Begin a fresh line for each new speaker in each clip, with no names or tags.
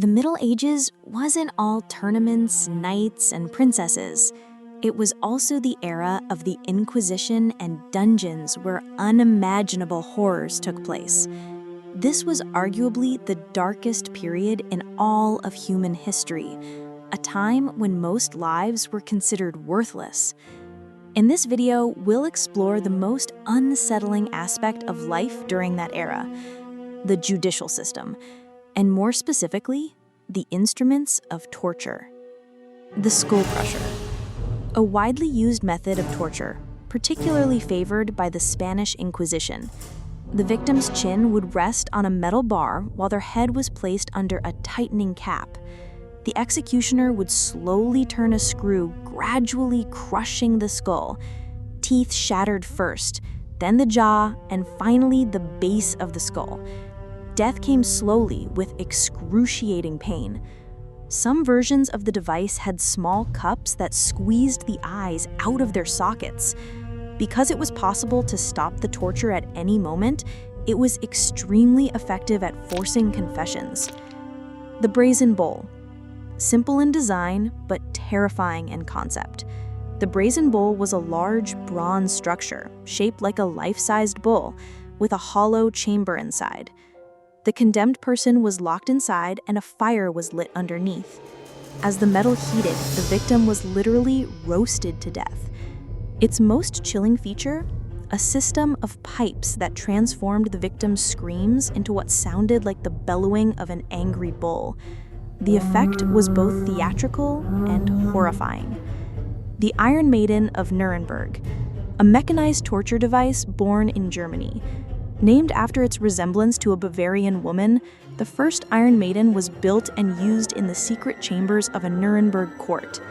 The Middle Ages wasn't all tournaments, knights, and princesses. It was also the era of the Inquisition and dungeons where unimaginable horrors took place. This was arguably the darkest period in all of human history, a time when most lives were considered worthless. In this video, we'll explore the most unsettling aspect of life during that era, the judicial system, and more specifically, the instruments of torture. The skull crusher, a widely used method of torture, particularly favored by the Spanish Inquisition. The victim's chin would rest on a metal bar while their head was placed under a tightening cap. The executioner would slowly turn a screw, gradually crushing the skull. Teeth shattered first, then the jaw, and finally the base of the skull. Death came slowly with excruciating pain. Some versions of the device had small cups that squeezed the eyes out of their sockets. Because it was possible to stop the torture at any moment, it was extremely effective at forcing confessions. The brazen bowl. Simple in design, but terrifying in concept. The brazen bowl was a large bronze structure, shaped like a life-sized bull, with a hollow chamber inside. The condemned person was locked inside and a fire was lit underneath. As the metal heated, the victim was literally roasted to death. Its most chilling feature? A system of pipes that transformed the victim's screams into what sounded like the bellowing of an angry bull. The effect was both theatrical and horrifying. The Iron Maiden of Nuremberg, a mechanized torture device born in Germany. Named after its resemblance to a Bavarian woman, the first Iron Maiden was built and used in the secret chambers of a Nuremberg court.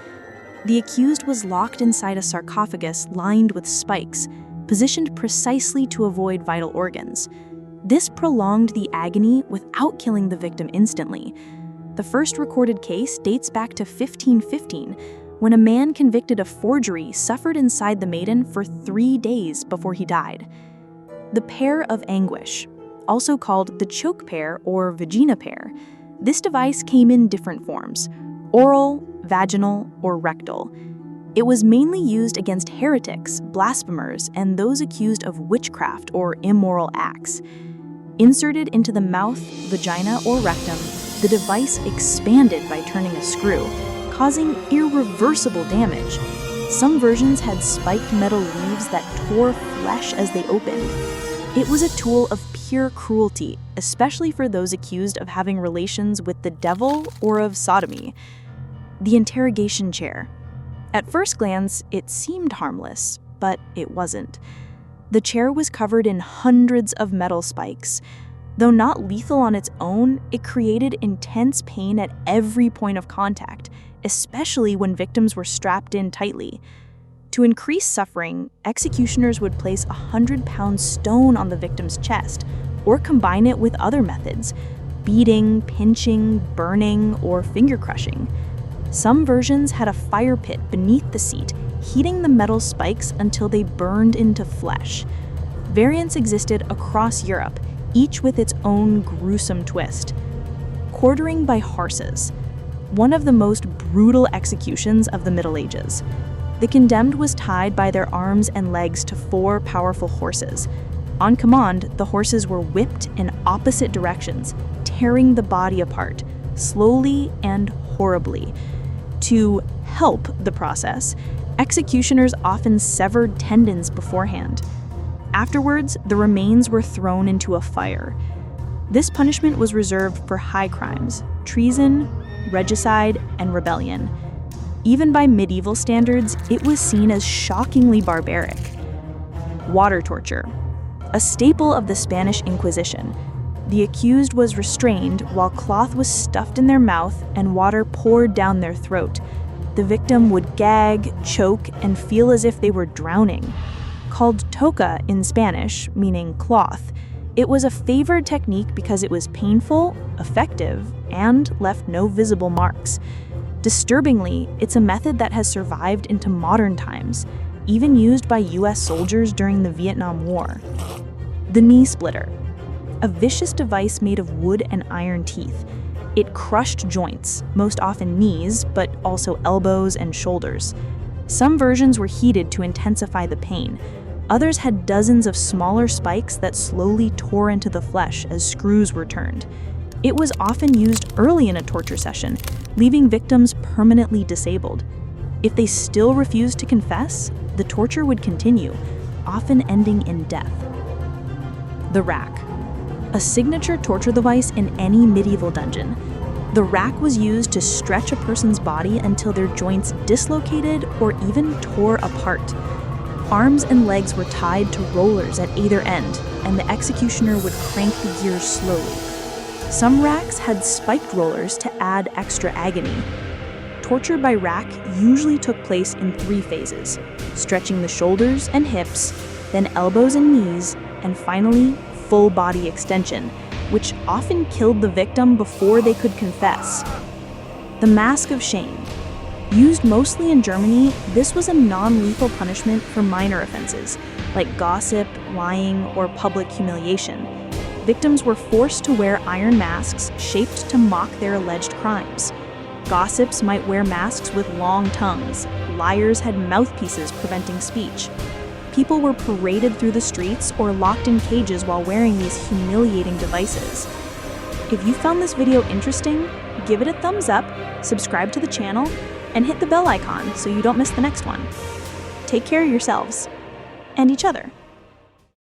The accused was locked inside a sarcophagus lined with spikes, positioned precisely to avoid vital organs. This prolonged the agony without killing the victim instantly. The first recorded case dates back to 1515, when a man convicted of forgery suffered inside the maiden for 3 days before he died. The pear of anguish, also called the choke pear or vagina pear. This device came in different forms: oral, vaginal, or rectal. It was mainly used against heretics, blasphemers, and those accused of witchcraft or immoral acts. Inserted into the mouth, vagina, or rectum, the device expanded by turning a screw, causing irreversible damage. Some versions had spiked metal leaves that tore flesh as they opened. It was a tool of pure cruelty, especially for those accused of having relations with the devil or of sodomy. The interrogation chair. At first glance, it seemed harmless, but it wasn't. The chair was covered in hundreds of metal spikes. Though not lethal on its own, it created intense pain at every point of contact, especially when victims were strapped in tightly. To increase suffering, executioners would place a 100-pound stone on the victim's chest, or combine it with other methods: beating, pinching, burning, or finger crushing. Some versions had a fire pit beneath the seat, heating the metal spikes until they burned into flesh. Variants existed across Europe, each with its own gruesome twist. Quartering by horses, one of the most brutal executions of the Middle Ages. The condemned was tied by their arms and legs to 4 powerful horses. On command, the horses were whipped in opposite directions, tearing the body apart, slowly and horribly. To help the process, executioners often severed tendons beforehand. Afterwards, the remains were thrown into a fire. This punishment was reserved for high crimes: treason, regicide, and rebellion. Even by medieval standards, it was seen as shockingly barbaric. Water torture, a staple of the Spanish Inquisition. The accused was restrained while cloth was stuffed in their mouth and water poured down their throat. The victim would gag, choke, and feel as if they were drowning. Called toca in Spanish, meaning cloth, it was a favored technique because it was painful, effective, and left no visible marks. Disturbingly, it's a method that has survived into modern times, even used by US soldiers during the Vietnam War. The knee splitter, a vicious device made of wood and iron teeth.
It crushed joints, most often knees, but also elbows and shoulders. Some versions were heated to intensify the pain. Others had dozens of smaller spikes that slowly tore into the flesh as screws were turned. It was often used early in a torture session, leaving victims permanently disabled. If they still refused to confess, the torture would continue, often ending in death. The rack. A signature torture device in any medieval dungeon. The rack was used to stretch a person's body until their joints dislocated or even tore apart. Arms and legs were tied to rollers at either end, and the executioner would crank the gears slowly. Some racks had spiked rollers to add extra agony. Torture by rack usually took place in 3 phases: stretching the shoulders and hips, then elbows and knees, and finally, full body extension, which often killed the victim before they could confess. The mask of shame. Used mostly in Germany, this was a non-lethal punishment for minor offenses, like gossip, lying, or public humiliation. Victims were forced to wear iron masks shaped to mock their alleged crimes. Gossips might wear masks with long tongues. Liars had mouthpieces preventing speech. People were paraded through the streets or locked in cages while wearing these humiliating devices. If you found this video interesting, give it a thumbs up, subscribe to the channel, and hit the bell icon so you don't miss the next one. Take care of yourselves and each other.